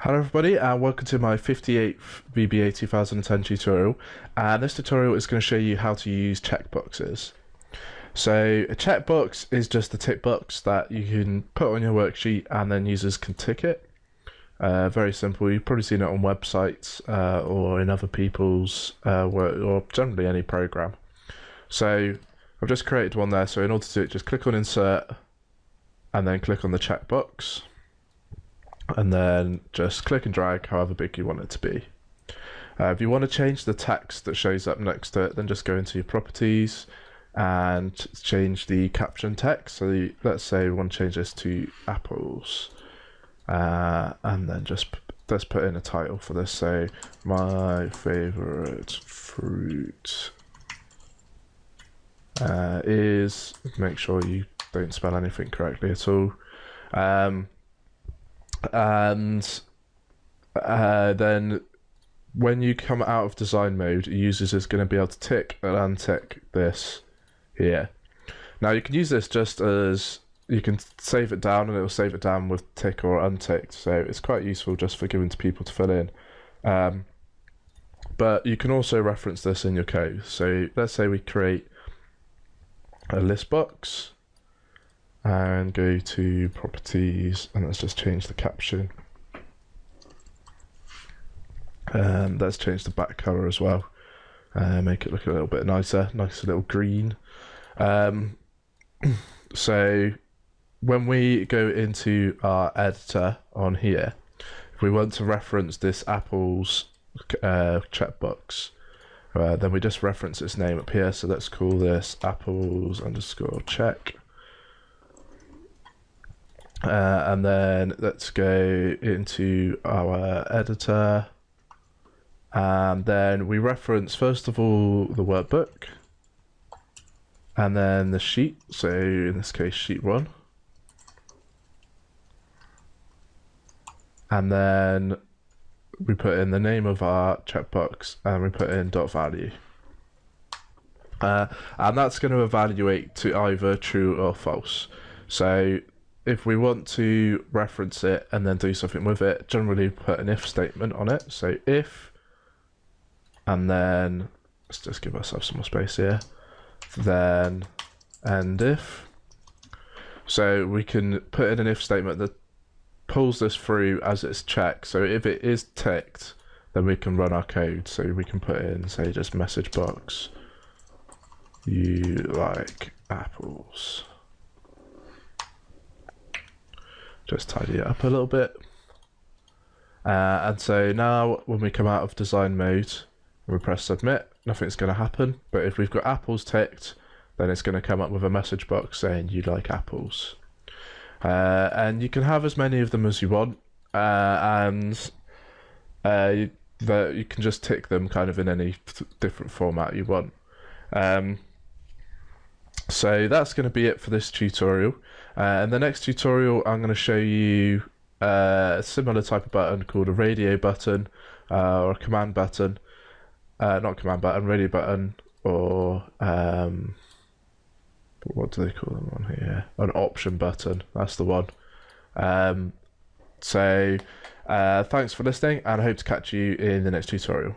Hello everybody and welcome to my 58th VBA 2010 tutorial, and this tutorial is going to show you how to use checkboxes. So a checkbox is just a tick box that you can put on your worksheet and then users can tick it. Very simple. You've probably seen it on websites or in other people's work, or generally any program. So I've just created one there, so in order to do it, just click on insert and then click on the checkbox. And then just click and drag however big you want it to be. If you want to change the text that shows up next to it, then just go into your properties and change the caption text. So let's say we want to change this to apples, and then let's put in a title for this. So my favorite fruit is, make sure you don't spell anything correctly at all. And then when you come out of design mode, users is going to be able to tick and untick this here. Now you can use this just as, you can save it down and it will save it down with tick or unticked, so it's quite useful just for giving to people to fill in. But you can also reference this in your code. So let's say we create a list box and go to properties, and let's just change the caption. Let's change the back color as well, make it look a little bit nicer, nice little green. So when we go into our editor on here, if we want to reference this apples checkbox, then we just reference its name up here. So let's call this apples underscore check. And then let's go into our editor, and then we reference first of all the workbook and then the sheet, so in this case sheet 1, and then we put in the name of our checkbox and we put in .value, and that's going to evaluate to either true or false. So if we want to reference it and then do something with it, generally put an if statement on it. So if, and then let's just give ourselves some more space here, then end if. So we can put in an if statement that pulls this through as it's checked. So if it is ticked, then we can run our code. So we can put in, say, just message box, you like apples. Just tidy it up a little bit. And so now when we come out of design mode and we press submit, nothing's going to happen. But if we've got apples ticked, then it's going to come up with a message box saying you like apples. And you can have as many of them as you want, and you can just tick them kind of in any different format you want. So that's going to be it for this tutorial. In the next tutorial, I'm going to show you a similar type of button called a radio button, or a command button. Not command button, radio button, or what do they call them on here? An option button, that's the one. So thanks for listening, and I hope to catch you in the next tutorial.